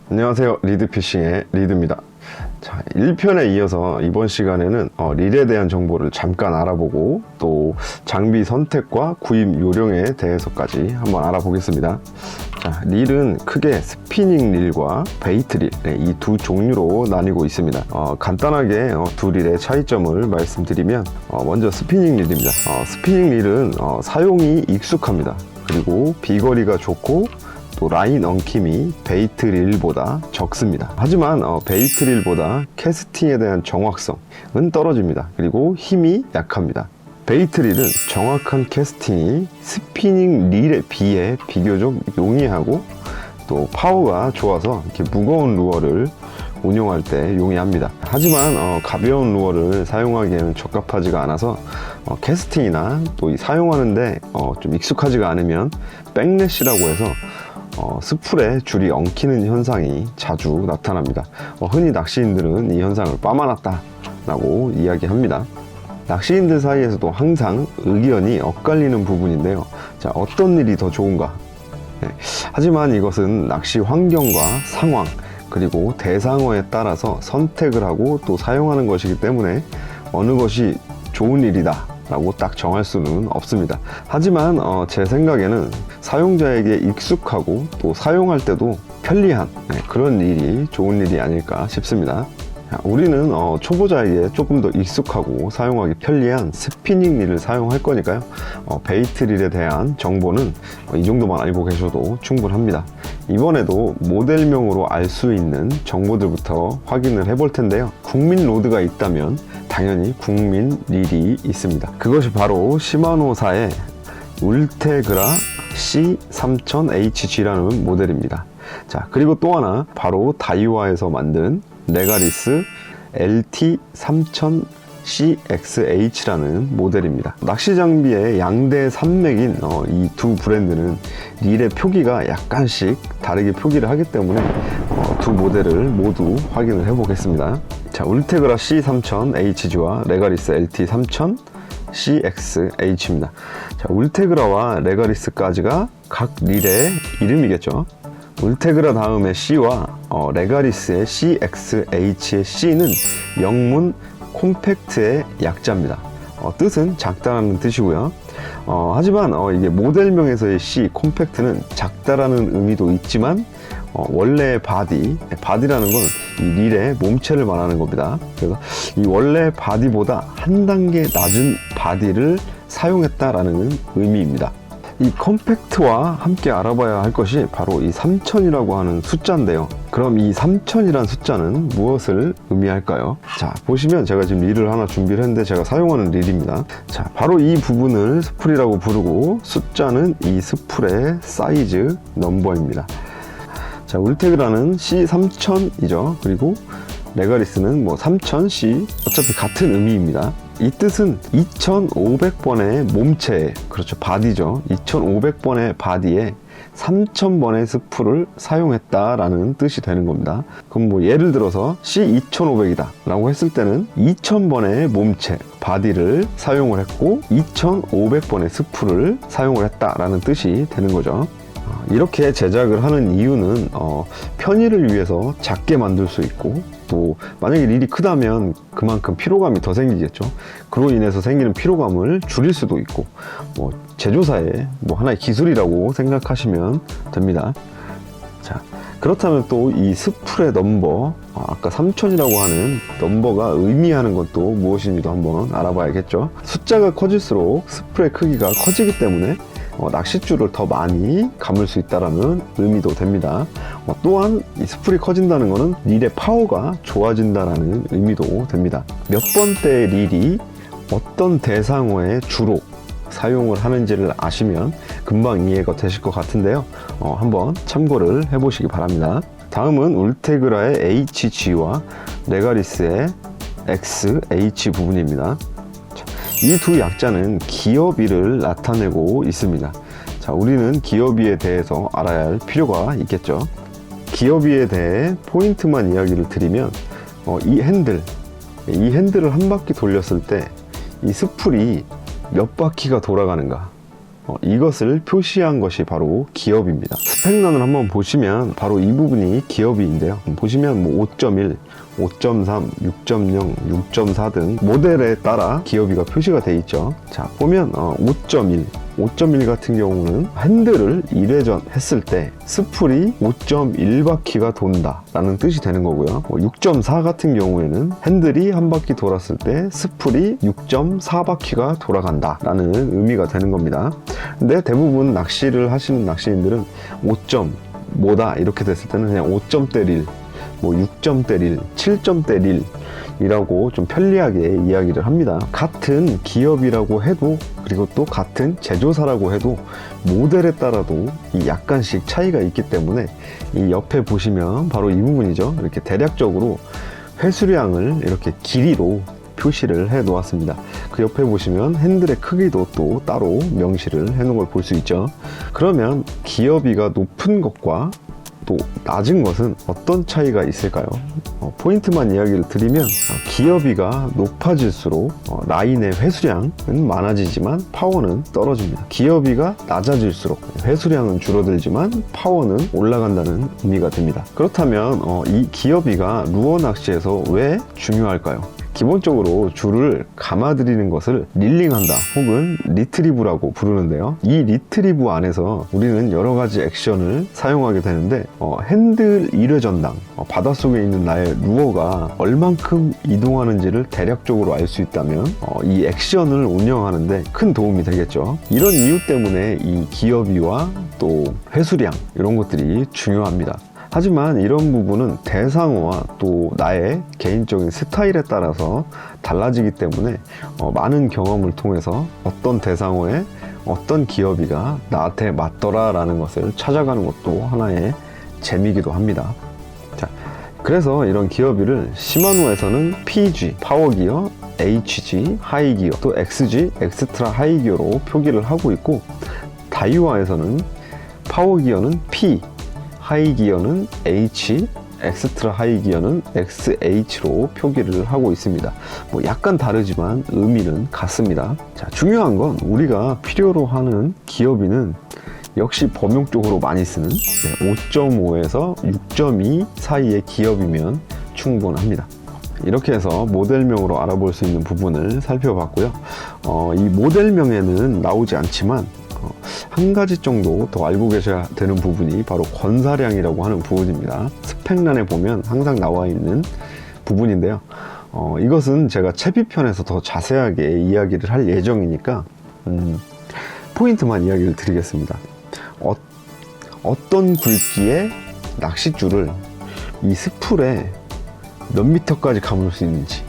안녕하세요, 리드피싱의 리드입니다. 자, 1편에 이어서 이번 시간에는 릴에 대한 정보를 잠깐 알아보고 또 장비 선택과 구입 요령에 대해서까지 한번 알아보겠습니다. 자, 릴은 크게 스피닝 릴과 베이트 릴, 이 두 종류로 나뉘고 있습니다. 간단하게 두 릴의 차이점을 말씀드리면 먼저 스피닝 릴입니다. 스피닝 릴은 사용이 익숙합니다. 그리고 비거리가 좋고 또 라인 엉킴이 베이트 릴보다 적습니다. 하지만 베이트 릴보다 캐스팅에 대한 정확성은 떨어집니다. 그리고 힘이 약합니다. 베이트 릴은 정확한 캐스팅이 스피닝 릴에 비해 비교적 용이하고 또 파워가 좋아서 이렇게 무거운 루어를 운용할 때 용이합니다. 하지만 가벼운 루어를 사용하기에는 적합하지가 않아서 캐스팅이나 또 사용하는데 좀 익숙하지가 않으면 백래시라고 해서 스풀에 줄이 엉키는 현상이 자주 나타납니다. 흔히 낚시인들은 이 현상을 빠마났다 라고 이야기합니다. 낚시인들 사이에서도 항상 의견이 엇갈리는 부분인데요. 자, 어떤 일이 더 좋은가? 네. 하지만 이것은 낚시 환경과 상황 그리고 대상어에 따라서 선택을 하고 또 사용하는 것이기 때문에 어느 것이 좋은 일이다 라고 딱 정할 수는 없습니다. 하지만 제 생각에는 사용자에게 익숙하고 또 사용할 때도 편리한 그런 일이 좋은 일이 아닐까 싶습니다. 우리는 초보자에게 조금 더 익숙하고 사용하기 편리한 스피닝 릴을 사용할 거니까요. 베이트 릴에 대한 정보는 이 정도만 알고 계셔도 충분합니다. 이번에도 모델명으로 알 수 있는 정보들부터 확인을 해볼 텐데요. 국민 로드가 있다면 당연히 국민 릴이 있습니다. 그것이 바로 시마노사의 울테그라 C3000HG라는 모델입니다. 자, 그리고 또 하나 바로 다이와에서 만든 레가리스 LT3000CXH라는 모델입니다. 낚시 장비의 양대 산맥인 이 두 브랜드는 릴의 표기가 약간씩 다르게 표기를 하기 때문에 두 모델을 모두 확인을 해 보겠습니다. 자, 울테그라 C3000HG와 레가리스 LT3000CXH입니다. 자, 울테그라와 레가리스까지가 각 릴의 이름이겠죠. 울테그라 다음에 C와 레가리스의 CXH의 C는 영문 콤팩트의 약자입니다. 뜻은 작다라는 뜻이고요. 하지만 이게 모델명에서의 C, 콤팩트는 작다라는 의미도 있지만 원래 바디라는 건 이 릴의 몸체를 말하는 겁니다. 그래서 이 원래 바디보다 한 단계 낮은 바디를 사용했다라는 의미입니다. 이 컴팩트와 함께 알아봐야 할 것이 바로 이 3000이라고 하는 숫자인데요. 그럼 이 3000이란 숫자는 무엇을 의미할까요? 자, 보시면 제가 지금 릴을 하나 준비를 했는데 제가 사용하는 릴입니다. 자, 바로 이 부분을 스풀이라고 부르고 숫자는 이 스풀의 사이즈 넘버입니다. 자, 울테그라는 C3000이죠. 그리고 레가리스는 3000C, 어차피 같은 의미입니다. 이 뜻은 2500번의 몸체, 그렇죠, 바디죠. 2500번의 바디에 3000번의 스풀을 사용했다라는 뜻이 되는 겁니다. 그럼 예를 들어서 C2500이다 라고 했을 때는 2000번의 몸체, 바디를 사용을 했고 2500번의 스풀을 사용을 했다라는 뜻이 되는 거죠. 이렇게 제작을 하는 이유는 편의를 위해서 작게 만들 수 있고 또 만약에 릴이 크다면 그만큼 피로감이 더 생기겠죠. 그로 인해서 생기는 피로감을 줄일 수도 있고 제조사의 하나의 기술이라고 생각하시면 됩니다. 자, 그렇다면 또 이 스풀의 넘버, 아까 3000이라고 하는 넘버가 의미하는 것도 무엇인지도 한번 알아봐야겠죠. 숫자가 커질수록 스풀의 크기가 커지기 때문에 낚싯줄을 더 많이 감을 수 있다는 의미도 됩니다. 또한 이 스풀이 커진다는 것은 릴의 파워가 좋아진다는 의미도 됩니다. 몇 번대의 릴이 어떤 대상어에 주로 사용을 하는지를 아시면 금방 이해가 되실 것 같은데요. 한번 참고를 해보시기 바랍니다. 다음은 울테그라의 HG와 레가리스의 XH 부분입니다. 이 두 약자는 기어비를 나타내고 있습니다. 자, 우리는 기어비에 대해서 알아야 할 필요가 있겠죠. 기어비에 대해 포인트만 이야기를 드리면 이 핸들을 한 바퀴 돌렸을 때 이 스풀이 몇 바퀴가 돌아가는가, 이것을 표시한 것이 바로 기업입니다. 스펙란을 한번 보시면 바로 이 부분이 기업이인데요. 보시면 뭐 5.1, 5.3, 6.0, 6.4 등 모델에 따라 기업이가 표시가 되어 있죠. 자, 보면 5.1 같은 경우는 핸들을 1회전 했을 때 스풀이 5.1바퀴가 돈다 라는 뜻이 되는 거고요. 6.4 같은 경우에는 핸들이 한 바퀴 돌았을 때 스풀이 6.4바퀴가 돌아간다 라는 의미가 되는 겁니다. 근데 대부분 낚시를 하시는 낚시인들은 5점 뭐다 이렇게 됐을 때는 그냥 5점대 1, 뭐 6점대 1, 7점대 1 이라고 좀 편리하게 이야기를 합니다. 같은 기업이라고 해도, 그리고 또 같은 제조사라고 해도 모델에 따라도 이 약간씩 차이가 있기 때문에 이 옆에 보시면 바로 이 부분이죠. 이렇게 대략적으로 회수량을 이렇게 길이로 표시를 해 놓았습니다. 그 옆에 보시면 핸들의 크기도 또 따로 명시를 해 놓은 걸 볼 수 있죠. 그러면 기업이가 높은 것과 또 낮은 것은 어떤 차이가 있을까요? 포인트만 이야기를 드리면 기업이가 높아질수록 라인의 회수량은 많아지지만 파워는 떨어집니다. 기업이가 낮아질수록 회수량은 줄어들지만 파워는 올라간다는 의미가 됩니다. 그렇다면 이 기업이가 루어 낚시에서 왜 중요할까요? 기본적으로 줄을 감아들이는 것을 릴링한다 혹은 리트리브라고 부르는데요. 이 리트리브 안에서 우리는 여러 가지 액션을 사용하게 되는데 핸들 1회전당 바닷속에 있는 나의 루어가 얼만큼 이동하는지를 대략적으로 알 수 있다면 이 액션을 운영하는데 큰 도움이 되겠죠. 이런 이유 때문에 이 기업이와 또 회수량 이런 것들이 중요합니다. 하지만 이런 부분은 대상어와 또 나의 개인적인 스타일에 따라서 달라지기 때문에 많은 경험을 통해서 어떤 대상어에 어떤 기업이가 나한테 맞더라 라는 것을 찾아가는 것도 하나의 재미기도 합니다. 자, 그래서 이런 기업이를 시마노에서는 PG, 파워기어, HG, 하이기어, 또 XG, 엑스트라 하이기어로 표기를 하고 있고, 다이와에서는 파워기어는 P, 하이기어는 H, 엑스트라 하이기어는 XH로 표기를 하고 있습니다. 뭐 약간 다르지만 의미는 같습니다. 자, 중요한 건 우리가 필요로 하는 기업이는 역시 범용적으로 많이 쓰는 5.5에서 6.2 사이의 기업이면 충분합니다. 이렇게 해서 모델명으로 알아볼 수 있는 부분을 살펴봤고요. 이 모델명에는 나오지 않지만 한 가지 정도 더 알고 계셔야 되는 부분이 바로 권사량이라고 하는 부분입니다. 스펙란에 보면 항상 나와 있는 부분인데요. 이것은 제가 채비편에서 더 자세하게 이야기를 할 예정이니까 포인트만 이야기를 드리겠습니다. 어떤 굵기의 낚싯줄을 이 스풀에 몇 미터까지 감을 수 있는지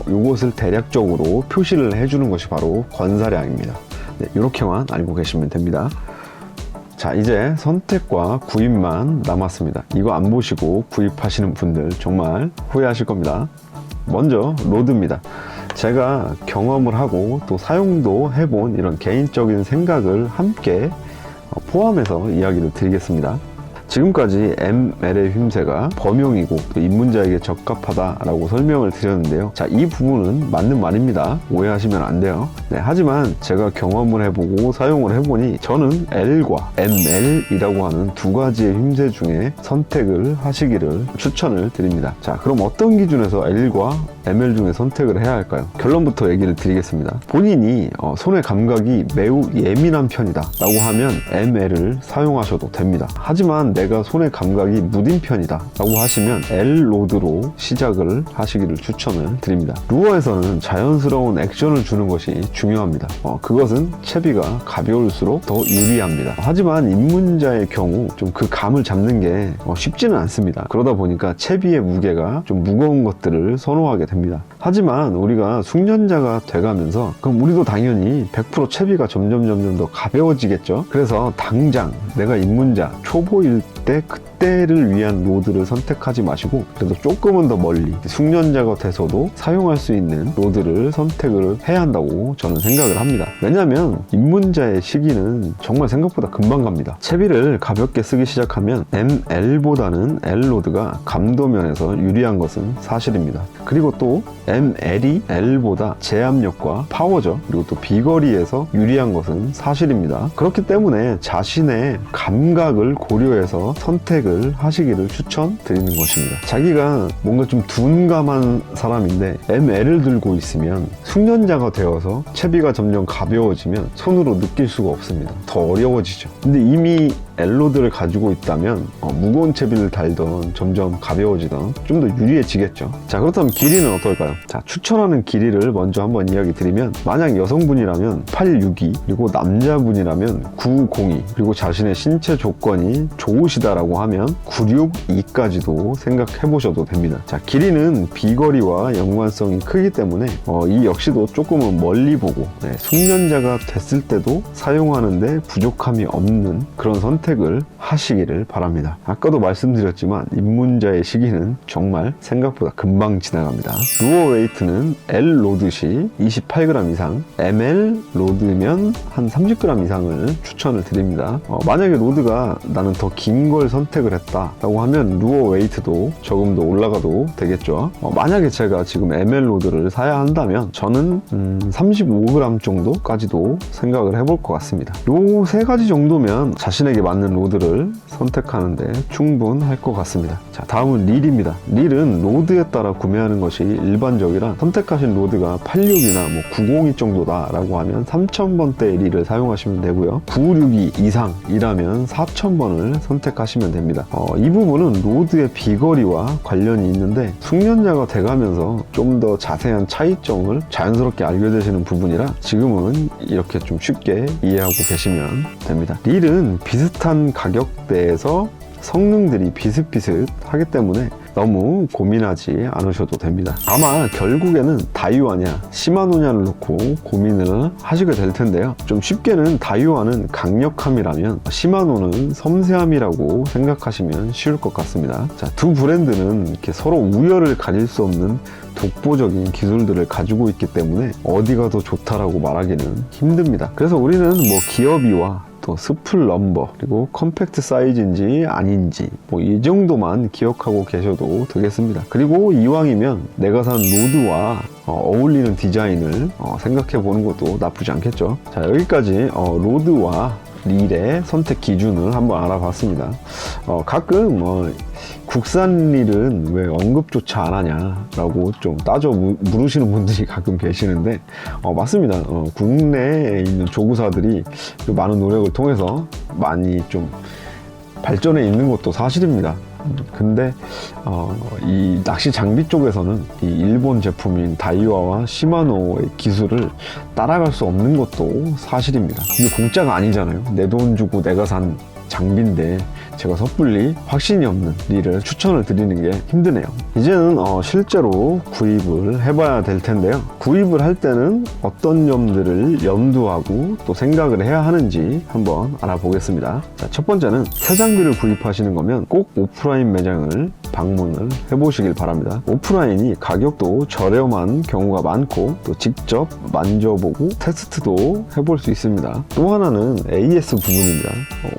이것을 대략적으로 표시를 해주는 것이 바로 권사량입니다. 네, 이렇게만 알고 계시면 됩니다. 자, 이제 선택과 구입만 남았습니다. 이거 안 보시고 구입하시는 분들 정말 후회하실 겁니다. 먼저 로드입니다. 제가 경험을 하고 또 사용도 해본 이런 개인적인 생각을 함께 포함해서 이야기를 드리겠습니다. 지금까지 ML의 휘임새가 범용이고 또 입문자에게 적합하다라고 설명을 드렸는데요. 자, 이 부분은 맞는 말입니다. 오해하시면 안 돼요. 네, 하지만 제가 경험을 해보고 사용을 해보니 저는 L과 ML이라고 하는 두 가지의 휘임새 중에 선택을 하시기를 추천을 드립니다. 자, 그럼 어떤 기준에서 L과 ML 중에 선택을 해야 할까요? 결론부터 얘기를 드리겠습니다. 본인이 손의 감각이 매우 예민한 편이다 라고 하면 ML을 사용하셔도 됩니다. 하지만 내가 손의 감각이 무딘 편이다 라고 하시면 L로드로 시작을 하시기를 추천을 드립니다. 루어에서는 자연스러운 액션을 주는 것이 중요합니다. 그것은 채비가 가벼울수록 더 유리합니다. 하지만 입문자의 경우 좀 그 감을 잡는 게 쉽지는 않습니다. 그러다 보니까 채비의 무게가 좀 무거운 것들을 선호하게 됩니다. 하지만 우리가 숙련자가 돼가면서 그럼 우리도 당연히 100% 채비가 점점 더 가벼워지겠죠. 그래서 당장 내가 입문자 초보일 때 그때 이때를 위한 로드를 선택하지 마시고 그래도 조금은 더 멀리 숙련자가 돼서도 사용할 수 있는 로드를 선택을 해야 한다고 저는 생각을 합니다. 왜냐하면 입문자의 시기는 정말 생각보다 금방 갑니다. 채비를 가볍게 쓰기 시작하면 ML보다는 L로드가 감도면에서 유리한 것은 사실입니다. 그리고 또 ML이 L보다 제압력과 파워죠. 그리고 또 비거리에서 유리한 것은 사실입니다. 그렇기 때문에 자신의 감각을 고려해서 선택을 하시기를 추천드리는 것입니다. 자기가 뭔가 좀 둔감한 사람인데 ML을 들고 있으면 숙련자가 되어서 채비가 점점 가벼워지면 손으로 느낄 수가 없습니다. 더 어려워지죠. 근데 이미 L로드를 가지고 있다면 무거운 채비를 달던 점점 가벼워지던 좀 더 유리해지겠죠. 자, 그렇다면 길이는 어떨까요? 자, 추천하는 길이를 먼저 한번 이야기 드리면, 만약 여성분이라면 862, 그리고 남자분이라면 902, 그리고 자신의 신체 조건이 좋으시다라고 하면 962까지도 생각해 보셔도 됩니다. 자, 길이는 비거리와 연관성이 크기 때문에 이 역시도 조금은 멀리 보고 숙련자가 됐을 때도 사용하는데 부족함이 없는 그런 선택을 하시기를 바랍니다. 아까도 말씀드렸지만 입문자의 시기는 정말 생각보다 금방 지나갑니다. 루어 웨이트는 L 로드시 28g 이상, ML 로드면 한 30g 이상을 추천을 드립니다. 만약에 로드가 나는 더 긴 걸 선택을 했다 라고 하면 루어 웨이트도 조금 더 올라가도 되겠죠. 만약에 제가 지금 ML 로드를 사야 한다면 저는 35g 정도까지도 생각을 해볼 것 같습니다. 요 세 가지 정도면 자신에게 맞는 로드를 선택하는데 충분할 것 같습니다. 자, 다음은 릴입니다. 릴은 로드에 따라 구매하는 것이 일반적이라 선택하신 로드가 86이나 902 정도다 라고 하면 3000번대의 릴을 사용하시면 되고요. 962 이상이라면 4000번을 선택하시면 됩니다. 이 부분은 로드의 비거리와 관련이 있는데 숙련자가 돼가면서 좀 더 자세한 차이점을 자연스럽게 알게 되시는 부분이라 지금은 이렇게 좀 쉽게 이해하고 계시면 됩니다. 릴은 비슷한 가격대에서 성능들이 비슷비슷하기 때문에 너무 고민하지 않으셔도 됩니다. 아마 결국에는 다이와냐 시마노냐를 놓고 고민을 하시게 될 텐데요. 좀 쉽게는 다이와는 강력함이라면 시마노는 섬세함이라고 생각하시면 쉬울 것 같습니다. 자, 두 브랜드는 이렇게 서로 우열을 가릴 수 없는 독보적인 기술들을 가지고 있기 때문에 어디가 더 좋다라고 말하기는 힘듭니다. 그래서 우리는 기어비와 또 스플 넘버, 그리고 컴팩트 사이즈인지 아닌지 이 정도만 기억하고 계셔도 되겠습니다. 그리고 이왕이면 내가 산 로드와 어울리는 디자인을 생각해 보는 것도 나쁘지 않겠죠. 자, 여기까지 로드와 릴의 선택 기준을 한번 알아봤습니다. 가끔 국산 릴은 왜 언급조차 안 하냐라고 좀 따져 물으시는 분들이 가끔 계시는데 맞습니다. 국내에 있는 조구사들이 많은 노력을 통해서 많이 좀 발전해 있는 것도 사실입니다. 근데 이 낚시 장비 쪽에서는 이 일본 제품인 다이와와 시마노의 기술을 따라갈 수 없는 것도 사실입니다. 이게 공짜가 아니잖아요. 내 돈 주고 내가 산 장비인데 제가 섣불리 확신이 없는 릴을 추천을 드리는 게 힘드네요. 이제는 실제로 구입을 해봐야 될 텐데요. 구입을 할 때는 어떤 점들을 염두하고 또 생각을 해야 하는지 한번 알아보겠습니다. 자, 첫 번째는 새 장비를 구입하시는 거면 꼭 오프라인 매장을 방문을 해보시길 바랍니다. 오프라인이 가격도 저렴한 경우가 많고 또 직접 만져보고 테스트도 해볼 수 있습니다. 또 하나는 AS 부분입니다.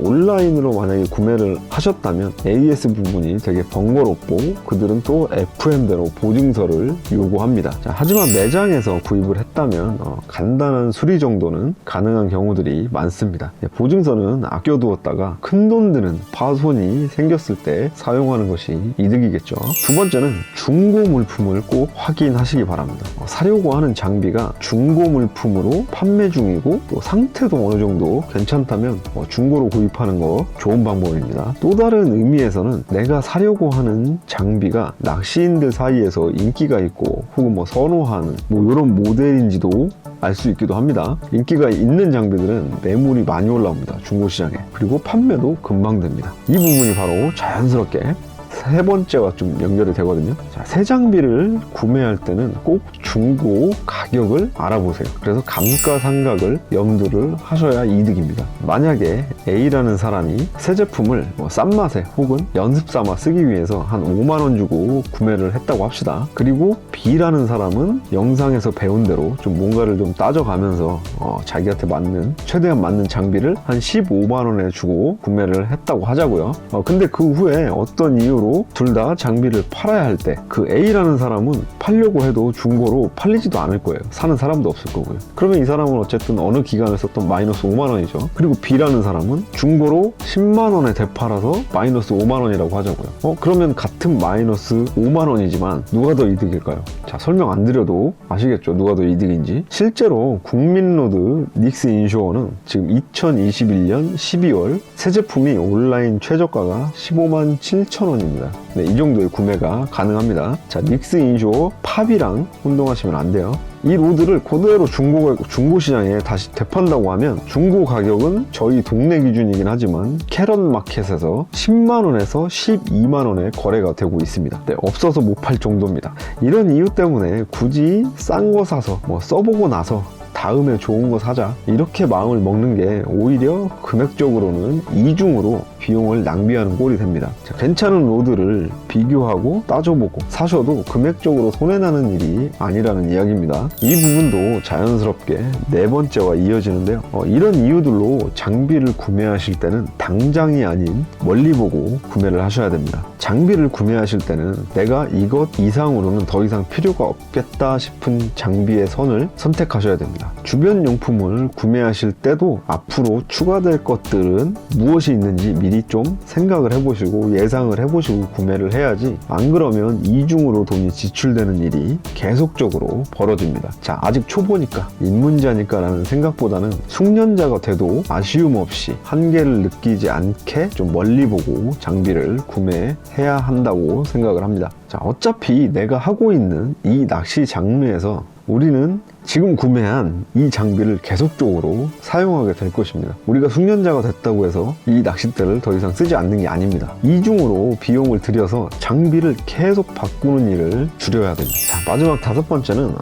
온라인으로 만약에 구매를 하셨다면 AS 부분이 되게 번거롭고 그들은 또 FM대로 보증서를 요구합니다. 자, 하지만 매장에서 구입을 했다면 간단한 수리 정도는 가능한 경우들이 많습니다. 보증서는 아껴두었다가 큰돈 드는 파손이 생겼을 때 사용하는 것이 이득이겠죠. 두 번째는 중고 물품을 꼭 확인하시기 바랍니다. 사려고 하는 장비가 중고 물품으로 판매 중이고 또 상태도 어느 정도 괜찮다면 중고로 구입하는 거 좋은 방법입니다. 또 다른 의미에서는 내가 사려고 하는 장비가 낚시인들 사이에서 인기가 있고 혹은 선호하는 이런 모델인지도 알 수 있기도 합니다. 인기가 있는 장비들은 매물이 많이 올라옵니다. 중고시장에. 그리고 판매도 금방 됩니다. 이 부분이 바로 자연스럽게 세 번째와 좀 연결이 되거든요. 자, 새 장비를 구매할 때는 꼭 중고 가격을 알아보세요. 그래서 감가상각을 염두를 하셔야 이득입니다. 만약에 A라는 사람이 새 제품을 싼 맛에 혹은 연습 삼아 쓰기 위해서 한 5만 원 주고 구매를 했다고 합시다. 그리고 B라는 사람은 영상에서 배운 대로 좀 뭔가를 좀 따져가면서 자기한테 맞는 최대한 맞는 장비를 한 15만 원에 주고 구매를 했다고 하자고요. 근데 그 후에 어떤 이유로 둘 다 장비를 팔아야 할 때 그 A라는 사람은 팔려고 해도 중고로 팔리지도 않을 거예요. 사는 사람도 없을 거고요. 그러면 이 사람은 어쨌든 어느 기간을 썼던 마이너스 5만 원이죠. 그리고 B라는 사람은 중고로 10만 원에 되팔아서 마이너스 5만 원이라고 하자고요. 그러면 같은 마이너스 5만 원이지만 누가 더 이득일까요? 자, 설명 안 드려도 아시겠죠? 누가 더 이득인지. 실제로 국민로드 닉스 인슈어는 지금 2021년 12월 새 제품이 온라인 최저가가 15만 7천 원입니다. 네, 이 정도의 구매가 가능합니다. 자, 닉스 인슈어 팝이랑 혼동하시면 안 돼요. 이 로드를 그대로 중고시장에 다시 되판다고 하면 중고 가격은 저희 동네 기준이긴 하지만 캐럿 마켓에서 10만원에서 12만원에 거래가 되고 있습니다. 네, 없어서 못 팔 정도입니다. 이런 이유 때문에 굳이 싼 거 사서 써보고 나서 다음에 좋은 거 사자 이렇게 마음을 먹는 게 오히려 금액적으로는 이중으로 비용을 낭비하는 꼴이 됩니다. 자, 괜찮은 로드를 비교하고 따져보고 사셔도 금액적으로 손해나는 일이 아니라는 이야기입니다. 이 부분도 자연스럽게 네 번째와 이어지는데요. 이런 이유들로 장비를 구매하실 때는 당장이 아닌 멀리 보고 구매를 하셔야 됩니다. 장비를 구매하실 때는 내가 이것 이상으로는 더 이상 필요가 없겠다 싶은 장비의 선을 선택하셔야 됩니다. 주변 용품을 구매하실 때도 앞으로 추가될 것들은 무엇이 있는지 미리 좀 생각을 해보시고 예상을 해보시고 구매를 해야지 안 그러면 이중으로 돈이 지출되는 일이 계속적으로 벌어집니다. 자, 아직 초보니까 입문자니까 라는 생각보다는 숙련자가 돼도 아쉬움 없이 한계를 느끼지 않게 좀 멀리 보고 장비를 구매해야 한다고 생각을 합니다. 자, 어차피 내가 하고 있는 이 낚시 장르에서 우리는 지금 구매한 이 장비를 계속적으로 사용하게 될 것입니다. 우리가 숙련자가 됐다고 해서 이 낚싯대를 더 이상 쓰지 않는 게 아닙니다. 이중으로 비용을 들여서 장비를 계속 바꾸는 일을 줄여야 됩니다. 자, 마지막 다섯 번째는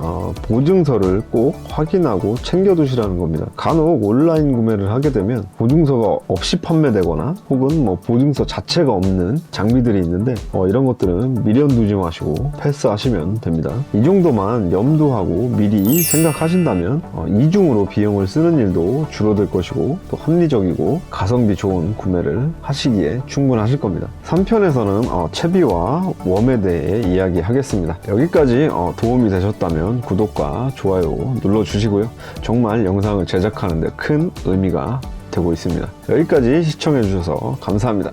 보증서를 꼭 확인하고 챙겨두시라는 겁니다. 간혹 온라인 구매를 하게 되면 보증서가 없이 판매되거나 혹은 보증서 자체가 없는 장비들이 있는데 이런 것들은 미련 두지 마시고 패스하시면 됩니다. 이 정도만 염두하고 미리 생각하신다면 이중으로 비용을 쓰는 일도 줄어들 것이고 또 합리적이고 가성비 좋은 구매를 하시기에 충분하실 겁니다. 3편에서는 채비와 웜에 대해 이야기하겠습니다. 여기까지 도움이 되셨다면 구독과 좋아요 눌러주시고요. 정말 영상을 제작하는 데 큰 의미가 되고 있습니다. 여기까지 시청해주셔서 감사합니다.